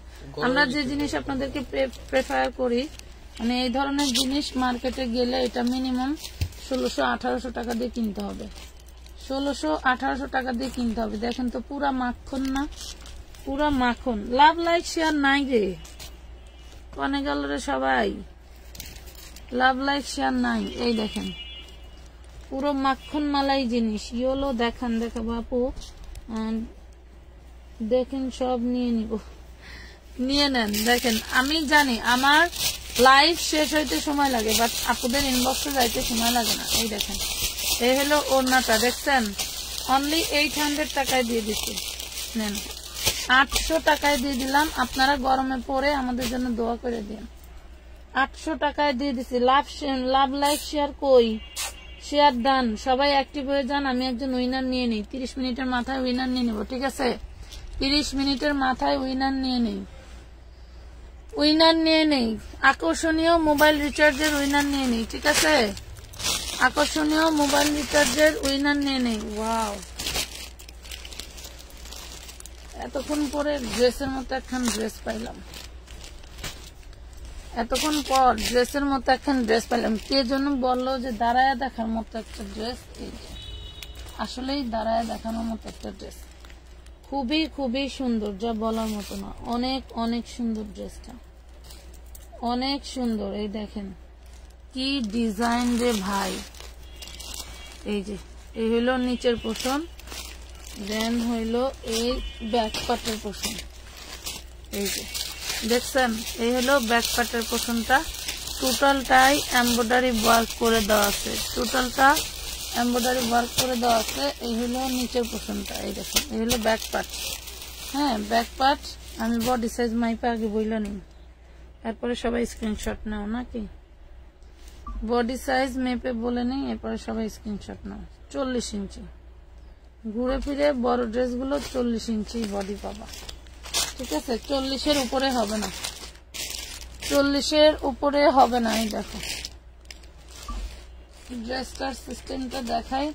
আমরা যে জিনিস আপনাদেরকে প্রেফার করি, মানে এই ধরনের জিনিস মার্কেটে গেলে এটা মিনিমাম 1600-1800 টাকা দিয়ে কিনতে হবে, 1600-1800 টাকা দিয়ে কিনতে হবে। দেখেন তো পুরা মাখন না, পুরা মাখন। লাভ লাইক শেয়ার নাই রে, কনে গেল রে সবাই, লাভ লাইক শেয়ার নাই। এই দেখেন পুরো মাখন মালাই জিনিস, ইয়েলো দেখান, দেখা বাপু, দেখেন সব নিয়ে নিব, নিয়ে নেন। দেখেন আমি জানি আমার লাইভ শেষ হইতে সময় লাগে, বাট আপনাদের ইনবক্সে যাইতে সময় লাগে না। এই দেখেন, এই হলো ওড়নাটা, দেখছেন, অনলি 800 টাকায় দিয়ে দিচ্ছি, নেন, 800 টাকায় দিয়ে দিলাম। আপনারা গরমে পরে আমাদের জন্য দোয়া করে দিন। 800 টাকায় দিয়ে দিচ্ছি। লাভ লাইক শেয়ার কই, শেয়ার ডান, সবাই অ্যাক্টিভ হয়ে যান। আমি একজন উইনার নিয়ে নিই, 30 মিনিটের মাথায় উইনার নিয়ে নিব, ঠিক আছে, 30 মিনিটের মাথায় উইনার নিয়ে নেই, উইনার নিয়ে নেই। আকর্ষণীয় মোবাইল রিচার্জের উইনার নিয়ে নেই, ঠিক আছে, আকর্ষণীয় মোবাইল রিচার্জের উইনার নিয়ে নেই। ওয়াও, এতক্ষণ পরে ড্রেসের মতো একখান ড্রেস পাইলাম, এতক্ষণ পর ড্রেসের মতো একখান ড্রেস পাইলাম। কে জন্য বললো যে দাঁড়ায় দেখার মতো একটা ড্রেস, এই যে আসলেই দাঁড়ায় দেখানোর মতো একটা ড্রেস, খুবই খুবই সুন্দর, যা বলার মতো না, অনেক অনেক সুন্দর ড্রেসটা, অনেক সুন্দর। এই দেখেন কি ডিজাইন রে ভাই। এই যে এই হইলো নিচের পোর্শন, দেন হইলো এই ব্যাক পার্টের পোর্শন, এই যে দেখছেন, এই হলো ব্যাক পার্টের পোর্শনটা, টোটালটাই এমব্রয়ডারি ওয়ার্ক করে দেওয়া আছে, টোটালটা এমব্রয়ডারি ওয়ার্ক করে দেওয়া আছে। এই হলো নিচের পোর্শনটা, এই দেখুন, এই হলো ব্যাক পার্ট। হ্যাঁ, ব্যাক পার্ট আমি বডি সাইজ মাইপে আগে বইলা নিই, এরপরে সবাই স্ক্রিনশট নাও নাকি, বডি সাইজ মেপে বলে নেই, এরপরে সবাই স্ক্রিনশট নাও। 40 ইঞ্চি, ঘুরে ফিরে বড় ড্রেসগুলো 40 ইঞ্চি বডি পাবা, ঠিক আছে, 40-এর উপরে হবে না, 40-এর উপরে হবে না। এই দেখো ড্রেসটার সিস্টেমটা দেখাই,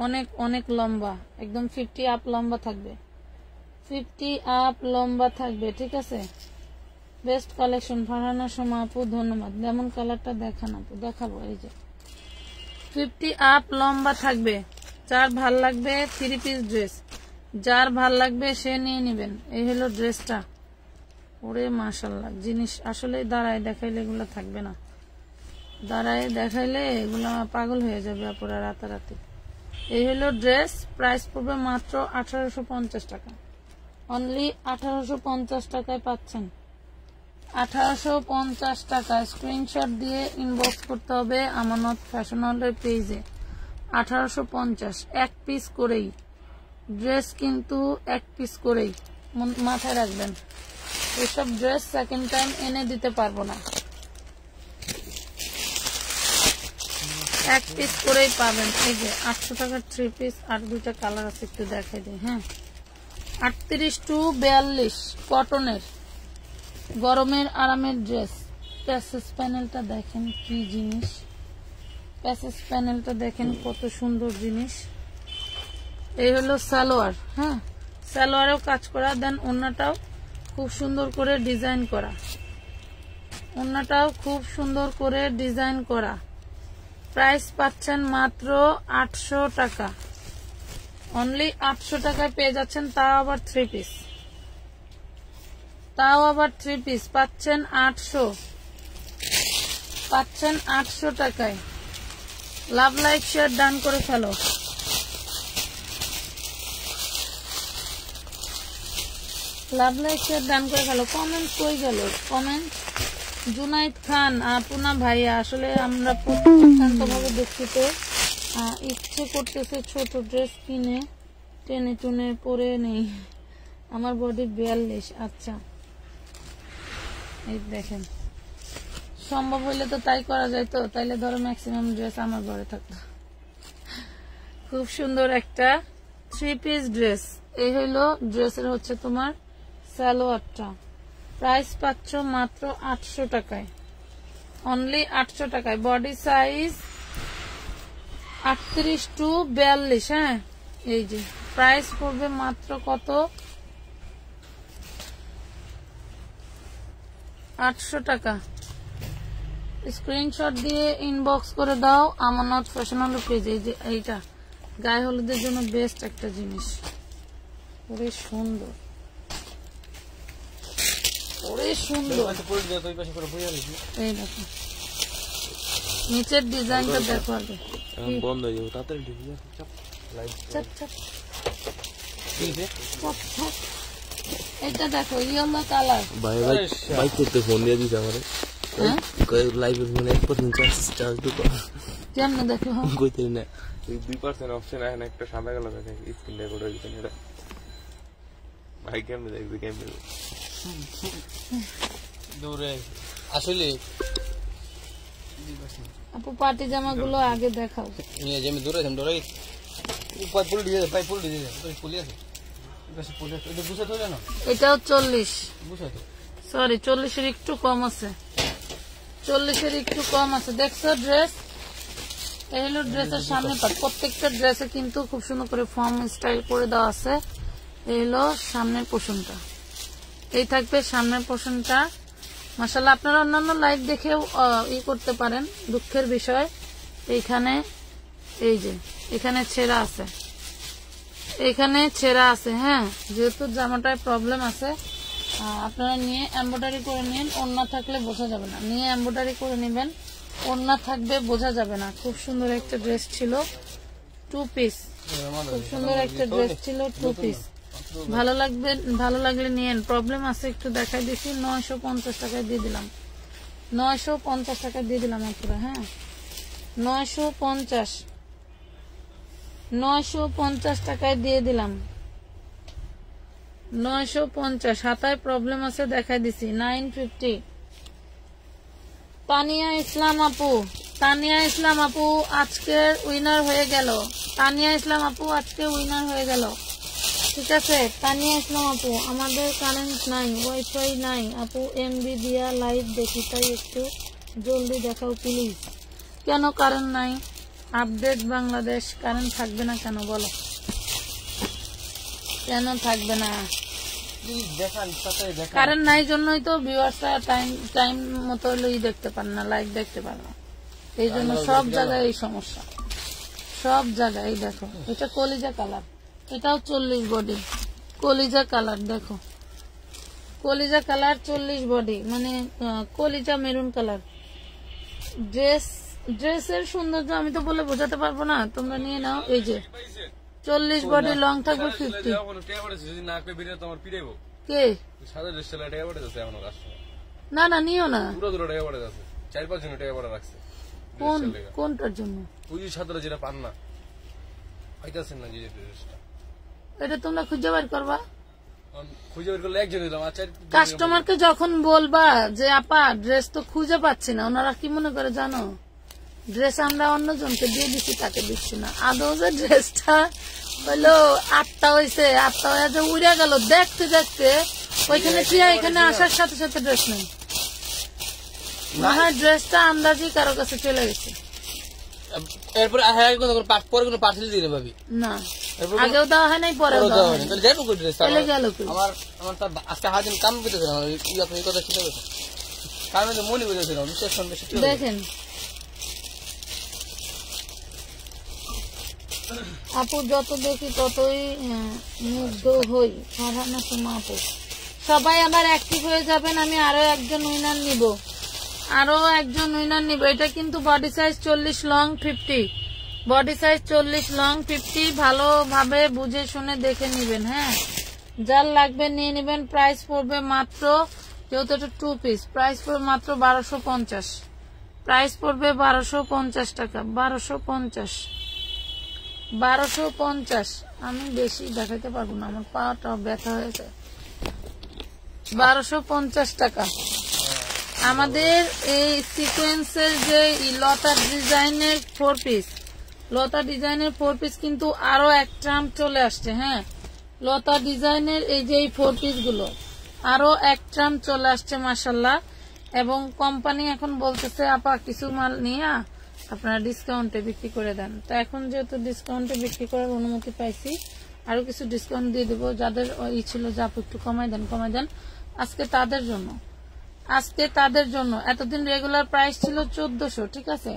অনেক অনেক লম্বা, একদম 50 আপ লম্বা থাকবে, 50 আপ লম্বা থাকবে, ঠিক আছে। বেস্ট কালেকশন ফারহানা সোমা আপু, ধন্যবাদ। যেমন কালারটা দেখান আপু, দেখাবো। এই যে 50 আপ লম্বা থাকবে, যার ভাল লাগবে 3 পিস ড্রেস, যার ভাল লাগবে সে নিয়ে নেবেন। এই হলো ড্রেসটা, ওরে মাশাআল্লাহ, জিনিস আসলে দাঁড়ায় দেখাইলে এগুলো থাকবে না, দাঁড়ায় দেখাইলে এগুলো পাগল হয়ে যাবে আপুরা রাতারাতি। এই হলো ড্রেস, প্রাইস পড়বে মাত্র 1850 টাকা, অনলি 1850 টাকায় পাচ্ছেন, 1850 টাকা। স্ক্রিনশট দিয়ে ইনবক্স করতে হবে আমানত ফ্যাশন হলের পেজে। 1850, 1 পিস করেই ড্রেস, কিন্তু 1 পিস করেই, মাথায় রাখবেন। এসব ড্রেস সেকেন্ড টাইম এনে দিতে পারবো না। এক পিস করেই পাবেন। এই যে 800 টাকার 3 পিস, আর দুইটা কালার আছে, একটু দেখাই দিই। হ্যাঁ, 38 to 42 কটনের গরমের আরামের ড্রেস। প্যাসেজ প্যানেলটা দেখেন কি জিনিস, প্যাসেজ প্যানেলটা দেখেন কত সুন্দর জিনিস। এই হলো সালোয়ার। হ্যাঁ, সালোয়ারেও কাজ করা, দেন ওড়নাটাও খুব সুন্দর করে ডিজাইন করা, ওড়নাটাও খুব সুন্দর করে ডিজাইন করা। প্রাইস পাচ্ছেন মাত্র 800 টাকা, অনলি 800 টাকায় পেয়ে যাচ্ছেন, তাও আবার 3 পিস, তাও আবার 3 পিস পাচ্ছেন 800, পাচ্ছেন 800 টাকায়। লাভ লাইক শেয়ার ডান করে ফেলো। লাভ লাইক শেয়ার ডান করে ফেলো। কমেন্ট কই গেল কমেন্ট? জুনাইদ খান আপু না ভাইয়া, আসলে আমরা প্রত্যন্ত ভাবে দুঃখিত, ইচ্ছে করতেছে ছোট ড্রেস কিনে টেনে টুনে পরে নেই, আমার বডি 42। আচ্ছা, এই দেখেন, সম্ভব হইলে তো তাই করা যায়, তো তাইলে ধরো ম্যাক্সিমাম ড্রেস আমার ঘরে থাকতো। খুব সুন্দর একটা 3 পিস ড্রেস। এই হইলো ড্রেসের হচ্ছে তোমার সালোয়ারটা। প্রাইস পাচ্ছ মাত্র 800 টাকায়, অনলি 800 টাকায়। Body size 38 to 42। হ্যাঁ, এই যে প্রাইস পড়বে মাত্র কত? 800 টাকা। স্ক্রিনশট দিয়ে ইনবক্স করে দাও আমানত ফ্যাশন পেজ। এই যে এইটা গায়ে হলুদের জন্য বেস্ট একটা জিনিস, ওরে সুন্দর, ওরে সুন্দর। এই দেখো নিচের ডিজাইনটা দেখো আগে, বন্ধ হয়ে যাবে তাড়াতাড়ি। চাপ চাপ চাপ চাপ। এটা দেখো ইয়েলো কালার। ভাই বাইক করতে ফোন দিয়ে দিতে আমারে, লাইভের মানে 1% চার্জ দিতো, কেমনে দেখো কইতে না 2% অপশন আছে, একটা সাদা কালার আছে, স্ক্রিন রেকর্ড হয়ে গেছে এটা। ভাই কেমনে দেখবে, কেমনে দৌড়ে আসলে। আপু পার্টি জামাগুলো আগে দেখাও। নিয়ে যে আমি দৌড়াইতাম, দৌড়াই উপায় পুল দিয়ে পাই, পুল দিয়ে পুলি আছে, এটা বুঝা তো না, এটাও 40, বুঝা তো সরি 40-এর একটু কম আছে, 40-এর একটু কম আছে। দেখছো ড্রেস? এই হলো ড্রেসের সামনে পাট। প্রত্যেকটা ড্রেসে কিন্তু খুব সুন্দর করে ফর্ম স্টাইল করে দেওয়া আছে। এই হলো সামনের পোর্শনটা, এই থাকবে সামনের পোর্শনটা। মাশাআল্লাহ, আপনারা অন্যান্য লাইভ দেখেও করতে পারেন। দুঃখের বিষয় এইখানে, এই যে এখানে ছেঁড়া আছে, এখানে ছেঁড়া আছে। হ্যাঁ, যেহেতু জামাটায় প্রবলেম আছে, আপনারা নিয়ে এমব্রয়ডারি করে নিন। ওড়না থাকলে বোঝা যাবে না, নিয়ে এমব্রয়ডারি করে নেবেন, ওড়না থাকবে বোঝা যাবে না। খুব সুন্দর একটা ড্রেস ছিল, 2 পিস, খুব সুন্দর একটা ড্রেস ছিল, 2 পিস। ভালো লাগবে, ভালো লাগলে নিয়েন। প্রবলেম আছে একটু দেখাই দিচ্ছি। 950 টাকায় দিয়ে দিলাম, 950 টাকা দিয়ে দিলাম আপনারা। হ্যাঁ, 950 টাকায় দিয়ে দিলাম, 950। হাতায় প্রবলেম আছে দেখাই দিছি, 950। তানিয়া ইসলাম আপু, তানিয়া ইসলাম আপু আজকে উইনার হয়ে গেল, তানিয়া ইসলাম আপু আজকে উইনার হয়ে গেল। ঠিক আছে তানিয়া ইসলাম আপু, আমাদের কারেন্ট নাই, ওয়াইফাই নাই আপু, এমবি দিয়া লাইভ দেখি, তাই একটু জলদি দেখাও প্লিজ। কেন কারেন্ট নাই? আপডেট বাংলাদেশ, কারেন্ট থাকবে না কেন বলো? কেন থাকবে না? কারেন্ট নাই জন্যই তো ভিউয়ার্সরা টাইম মতো দেখতে পারে না, লাইভ দেখতে পারে না। এই জন্য সব জায়গায় এই সমস্যা, সব জায়গায়। এই দেখো এটা কলিজা কালার, এটাও 40 বডি, কলিজা কালার। দেখো কলিজা কালার 40 বডি, মানে কলিজা মেরুন কালার। ড্রেসের সৌন্দর্য আমি তো বলে বোঝাতে পারবো না, তোমরা নিয়ে নাও। এই যে 40 বডি, লং থাকবে 50। কে? না না নিও না, কোনটার জন্য? এটা তোমরা খুঁজে বের করবা, কাস্টমারকে যখন বলবা যে আপা ড্রেস তো খুঁজে পাচ্ছি না, ওনারা কি মনে করে জানো? ড্রেস আমরা অন্যজনকে দিয়ে দিচ্ছি, তাকে দিচ্ছি না। আদৌ যে ড্রেসটা হইলো 8টা হয়েছে, 8টা হয়ে যে উড়ে গেল দেখতে দেখতে, ওইখানে কি এখানে আসার সাথে সাথে ড্রেস নেই। ড্রেসটা আন্দাজি কারো কাছে চলে গেছে। এরপরে পরে কোনো পার্সেল দিয়ে দেবে না, আগেও দেওয়া হয় নাই, পরেও দেওয়া হয় নাই। গেল আমার তো আজকে হাজির কাম পেতেছিলাম, আপনি এই কথা চিন্তা করছেন, কারণ মনে বুঝেছিলাম বিশ্বাস সঙ্গে। দেখেন আপু, যত দেখি ততই মুগ্ধ হই। ফারহানা সুমা আপু, সবাই আবার অ্যাক্টিভ হয়ে যাবেন। আমি আরো একজন উইনার নিব, এটা কিন্তু body size 40 long 50, body size 40 long 50। ভালোভাবে বুঝে শুনে দেখে নিবেন। হ্যাঁ, যার লাগবে নিয়ে নিবেন। প্রাইস পড়বে মাত্র, যেহেতু এটা 2 পিস, প্রাইস পড়বে মাত্র 1250, প্রাইস পড়বে 1250 টাকা। 1250। আমি বেশি দেখাতে পারবো না, আমার পাটা ব্যথা হয়েছে। 1250 টাকা। আমাদের এই সিকোয়েন্সের যে লতা ডিজাইনের 4 পিস, লতা ডিজাইনের 4 পিস কিন্তু আরো এক ট্রাম চলে আসছে। হ্যাঁ, লতা ডিজাইনের এই যে 4 পিস গুলো আরো এক ট্রাম চলে আসছে মাশাল্লাহ। এবং কোম্পানি এখন বলতেছে আপা কিছু মাল নিয়ে আপনারা ডিসকাউন্টে বিক্রি করে দেন। তো এখন যেহেতু ডিসকাউন্টে বিক্রি করার অনুমতি পাইছি, আরো কিছু ডিসকাউন্ট দিয়ে দেবো। যাদের ছিল যে আপু একটু কমাই দেন, আজকে তাদের জন্য। এতদিন রেগুলার প্রাইস ছিল 1400, ঠিক আছে,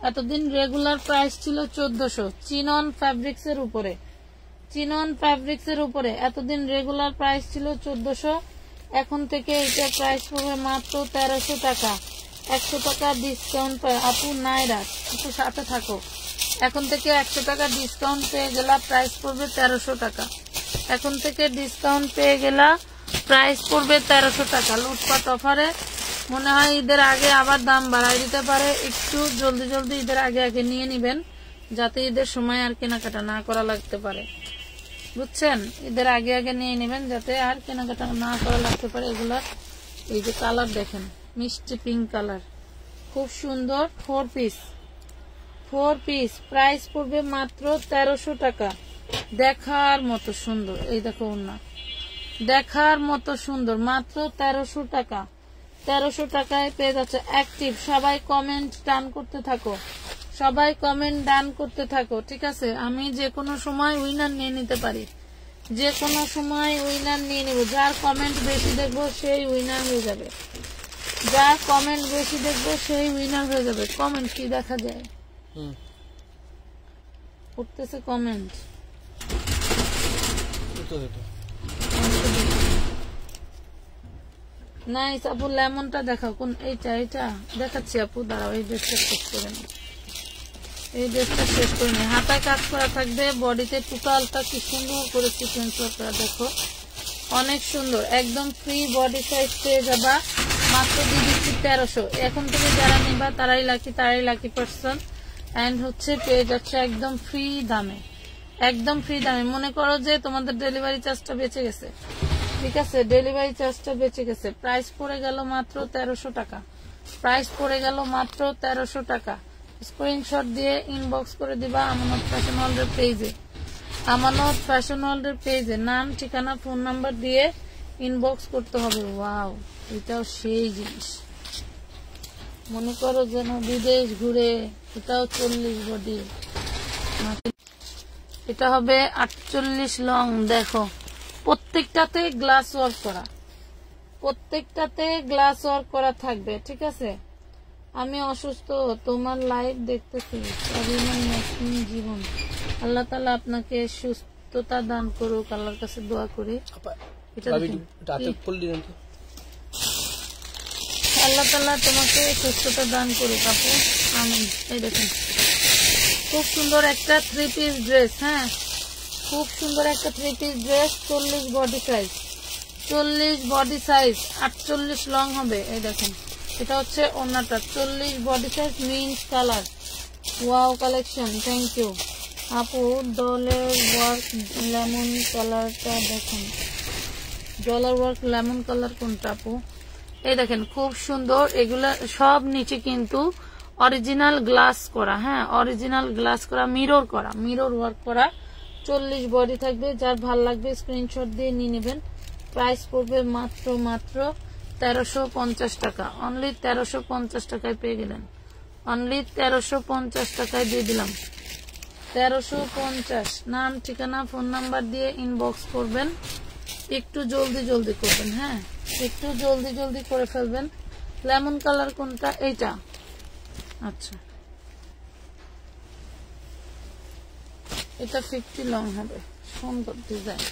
এতদিন রেগুলার প্রাইস ছিল 1400 চিনন ফ্যাব্রিক্স এর উপরে এতদিন রেগুলার প্রাইস ছিল 1400। এখন থেকে এটা প্রাইস পড়বে মাত্র 1300 টাকা। 100 টাকা ডিসকাউন্ট পায় আপু। নাইরা একটু সাথে থাকো। এখন থেকে 100 টাকা ডিসকাউন্ট পেয়ে গেলা, প্রাইস পড়বে 1300 টাকা। এখন থেকে ডিসকাউন্ট পেয়ে গেলা, প্রাইস পড়বে 1300 টাকা। লুটপাট অফারে মনে হয় ঈদের আগে আবার দাম বাড়াই দিতে পারে। একটু জলদি ঈদের আগে নিয়ে নিবেন, যাতে ঈদের সময় আর কেনাকাটা না করা লাগতে পারে, বুঝছেন। ঈদের আগে নিয়ে নেবেন, যাতে আর কেনাকাটা না করা লাগতে পারে। এগুলার এই যে কালার দেখেন, মিষ্টি পিঙ্ক কালার, খুব সুন্দর। 4 পিস, প্রাইস পড়বে মাত্র 1300 টাকা। দেখার মতো সুন্দর, এই দেখো ওড়না, দেখার মতো সুন্দর, মাত্র 1300 টাকা। 1300 টাকায় পেয়ে যাচ্ছে। অ্যাক্টিভ সবাই কমেন্ট ডান করতে থাকো, ঠিক আছে। আমি যে কোনো সময় উইনার নিয়ে নিতে পারি, যার কমেন্ট বেশি দেখবো সেই উইনার হয়ে যাবে। কমেন্ট কি দেখা যায়, উঠতেছে কমেন্ট। নাইস আপু, লেমনটা দেখাও। কোন এইটা দেখাচ্ছি আপু, দাঁড়াও। এই ড্রেসটা শেষ করে নি। হাতায় কাজ করা থাকবে, বডিতে টোটালটা কি সুন্দর করে সিকোয়েন্স করা, দেখো অনেক সুন্দর। একদম ফ্রি বডি সাইজ পেয়ে যাবা, মাত্র দিয়ে দিচ্ছি 1300। এখন থেকে যারা নিবা তারাই লাকি পার্সন। এন্ড পেয়ে যাচ্ছে একদম ফ্রি দামে। মনে করো যে তোমাদের ডেলিভারি চার্জটা বেঁচে গেছে, ঠিক আছে, ডেলিভারি চার্জটা বেঁচে গেছে। প্রাইস পড়ে গেল মাত্র 1300 টাকা। স্ক্রিনশট দিয়ে ইনবক্স করে দিবা আমানত ফ্যাশন ওয়ার্ল্ডের পেজে। নাম, ঠিকানা, ফোন নাম্বার দিয়ে ইনবক্স করতে হবে। ওয়াও, এটাও সেই জিনিস, মনে করো যেন বিদেশ ঘুরে। এটাও 40 বডি, এটা হবে 48 লং। দেখো প্রত্যেকটাতে গ্লাস ওয়ার্ক করা থাকবে, ঠিক আছে। আমি অসুস্থ, তোমার লাইভ দেখতেছি। জীবন, আল্লাহ তাআলা আপনাকে সুস্থতা দান করুক, আল্লাহর কাছে দোয়া করি। আল্লাহ তাআলা তোমাকে সুস্থতা দান করুক আপু, আমিন। এই দেখেন খুব সুন্দর একটা 3 পিস ড্রেস। হ্যাঁ, খুব সুন্দর একটা 3 piece dress. 40 body size, 48 long হবে। এই দেখেন, এটা হচ্ছে ওড়নাটা। 40 body size, mint colour. Wow collection, thank you আপু। ডলার ওয়ার্ক লেমন কালারটা দেখেন, ডলার ওয়ার্ক লেমন কালার কোনটা আপু? এই দেখেন খুব সুন্দর। এগুলা সব নিচে কিন্তু অরিজিনাল গ্লাস করা, হ্যাঁ অরিজিনাল গ্লাস করা, মিরর ওয়ার্ক করা, 40 বডি থাকবে। যার ভাল লাগবে স্ক্রিনশট দিয়ে নিয়ে নেবেন। প্রাইস পড়বে মাত্র 1350 টাকা। অনলি 1350 টাকায় পেয়ে গেলেন। অনলি 1350 টাকায় দিয়ে দিলাম। 1350। নাম, ঠিকানা, ফোন নাম্বার দিয়ে ইনবক্স করবেন। একটু জলদি করবেন, হ্যাঁ একটু জলদি করে ফেলবেন। লেমন কালার কোনটা? এইটা। আচ্ছা, এটা 50 লং হবে, সুন্দর ডিজাইন।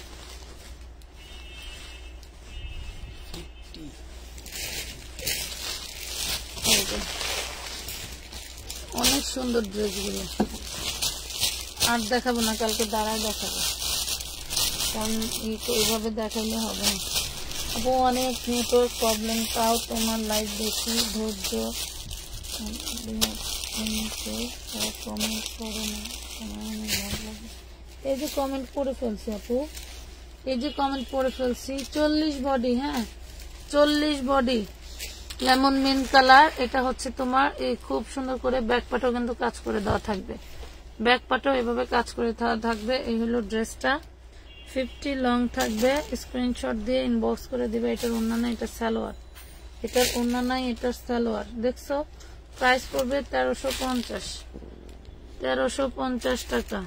অনেক সুন্দর ড্রেসগুলো। আর দেখাবো না, কালকে দাঁড়ায় দেখাবো, কারণ এইভাবে দেখাইলে হবে না। আপু অনেক নেটওয়ার্ক প্রবলেম, তাও তোমার লাইভ দেখি, ধৈর্য কমেন্ট করো না, এই যে কমেন্ট করে ফেলছি আপু, এই যে কমেন্ট করে ফেলছি। 40 বডি, হ্যাঁ 40 বডি, লেমন মিন্ট কালার। এটা হচ্ছে তোমার এই খুব সুন্দর করে ব্যাক পাটও কিন্তু কাজ করে দেওয়া থাকবে, ব্যাক পাটও এভাবে কাজ করে থাকবে। এই হলো ড্রেসটা, 50 লং থাকবে। স্ক্রিনশট দিয়ে ইনবক্স করে দিবে। এটার ওড়না নাই, এটা সালোয়ার, এটার ওড়না নাই, এটার সালোয়ার। দেখছো? প্রাইস পড়বে 1350, 1350 টাকা,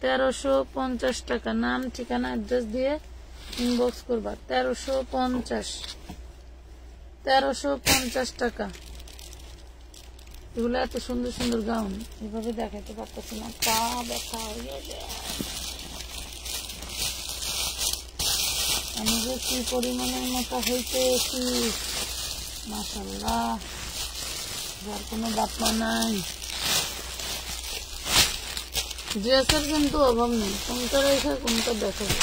1350 টাকা। নাম, ঠিকানা, অ্যাড্রেস দিয়ে ইনবক্স করবা। 1350 টাকা। এগুলো এত সুন্দর সুন্দর গাউন, এভাবে দেখাইতে পারতেছি না, পা ব্যথা হয়ে যায়। আমি যে কি পরিমাণের মতো হইতেছি, মাশাআল্লাহ, যার কোনো বাপমা নাই। ড্রেসের কিন্তু অভাব নেই, কোনটা রেখে কোনটা দেখাবে।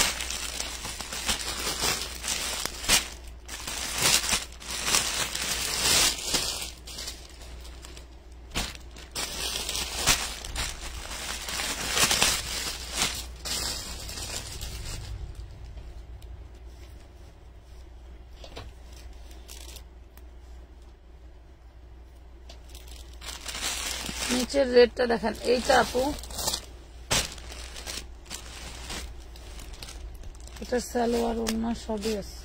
নিচের রেটটা দেখেন, এইটা আপু, এটা সালোয়ার ওড়না সবই আছে।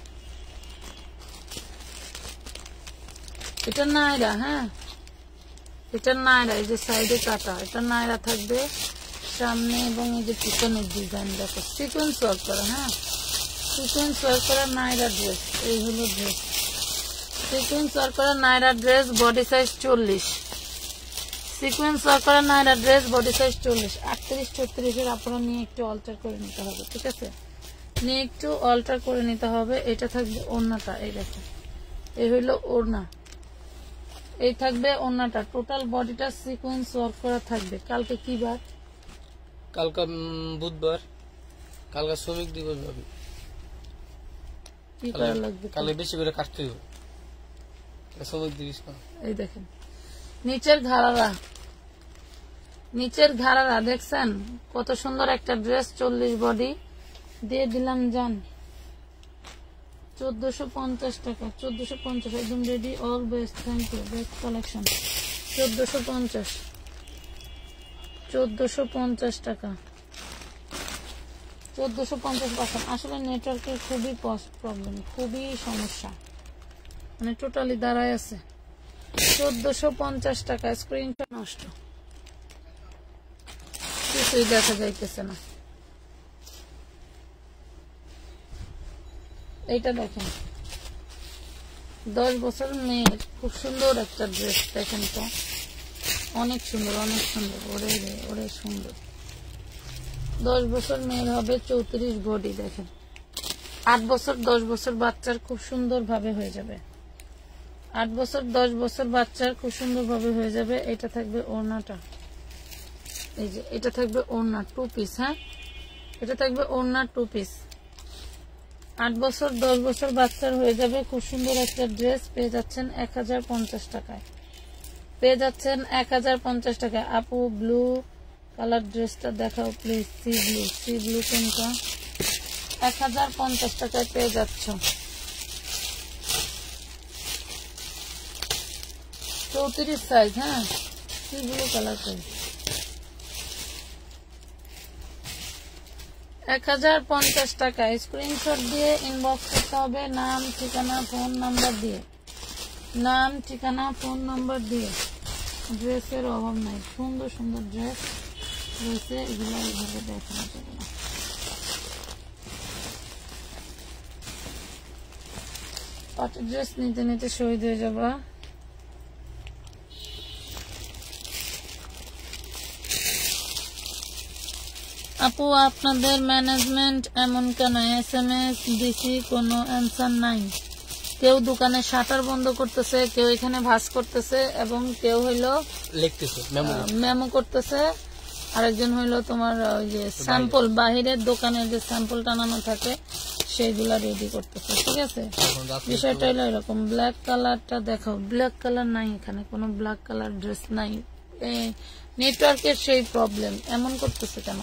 এটা নায়রা, হ্যাঁ এটা নায়রা, এই যে সাইডে কাটা, এটা নায়রা থাকবে সামনে, এবং এই যে পিছনের ডিজাইন দেখো, সিকোয়েন্স ওয়ার্ক করা, হ্যাঁ সিকোয়েন্স ওয়ার্ক করা নায়রা ড্রেস। এই হলো ড্রেস, সিকোয়েন্স ওয়ার্ক করা Naira dress, body size 40। Sequence work করা নায়রা ড্রেস, বডি সাইজ 40। 38-34 আপনারা নিয়ে একটু অল্টার করে নিতে হবে, ঠিক আছে, নিয়ে একটু অল্টার করে নিতে হবে। এটা থাকবে ওড়নাটা, এই দেখো, এই হইলো ওড়না, এই থাকবে ওড়নাটা। টোটাল বডিটা সিকোয়েন্স ওয়ার্ক করা থাকবে। কালকে কি বার? কালকে বুধবার, কালকে শ্রমিক দিবস হবে। কি করা লাগবে? কালকে বেশি করে কাটতে হবে, শ্রমিক দিবস। এই দেখেন নিচের ঘাড়ারা, নিচের ঘাড়ারা দেখছেন কত সুন্দর একটা ড্রেস। 40 বডি দিয়ে দিলাম জান 1450 টাকা। 1450 একদম ready, all best, thank you, best collection. 1450 টাকা, 1450 পাচ্ছেন। আসলে নেটওয়ার্কের খুবই প্রবলেম, খুবই সমস্যা, মানে টোটালি দাঁড়ায় আছে। 1450 টাকা। স্ক্রিনটা নষ্ট, কিছুই দেখা যাইতেছে না। এইটা দেখেন, 10 বছর মেয়ের খুব সুন্দর একটা ড্রেস, দেখেন তো, অনেক সুন্দর, অনেক সুন্দর, ওরে রে ওরে সুন্দর। 10 বছর মেয়ের হবে, 34 বডি। দেখেন 8 বছর 10 বছর বাচ্চার খুব সুন্দর ভাবে হয়ে যাবে। 8 বছর 10 বছর বাচ্চার খুব সুন্দর ভাবে হয়ে যাবে। এটা থাকবে ওড়নাটা, এই যে এটা থাকবে ওড়না 2 পিস, হ্যাঁ এটা থাকবে ওড়না 2 পিস। 8 বছর 10 বছর বাচ্চার হয়ে যাবে। খুব সুন্দর একটা ড্রেস পেয়ে যাচ্ছেন 1050 টাকায়, পেয়ে যাচ্ছেন 1050 টাকায়। আপু ব্লু কালার ড্রেসটা দেখাও প্লিজ। সি ব্লু কোনটা? 1050 টাকায় পেয়ে যাচ্ছ। 34 সাইজ। হ্যাঁ, কি ব্লু কালার চাই? 1050 টাকা। স্ক্রিনশট দিয়ে ইনবক্স করতে হবে, নাম ঠিকানা ফোন নাম্বার দিয়ে, নাম ঠিকানা ফোন নাম্বার দিয়ে। ড্রেসের অভাব নাই, সুন্দর সুন্দর ড্রেস রয়েছে, এগুলো এইভাবে দেখানো যাবে না। পার্টি ড্রেস নিতে নিতে শহীদ হয়ে যাবা। আপু আপনাদের ম্যানেজমেন্ট এমন কেন? SMS দিছি কোনো অ্যান্সার নাই। কেউ দোকানে শাটার বন্ধ করতেছে, কেউ এখানে ভাঁজ করতেছে, এবং কেউ হইলো লিখতেছে মেমো করতেছে, আরেকজন হইলো তোমার ওই যে স্যাম্পল বাহিরের দোকানে যে স্যাম্পল টানানো থাকে সেইগুলা রেডি করতেছে। ঠিক আছে, বিষয়টা হলো এরকম। ব্ল্যাক কালারটা দেখাও। ব্ল্যাক কালার নাই এখানে, কোনো ব্ল্যাক কালার ড্রেস নাই। নেটওয়ার্কের সেই প্রবলেম, এমন করতেছে কেন?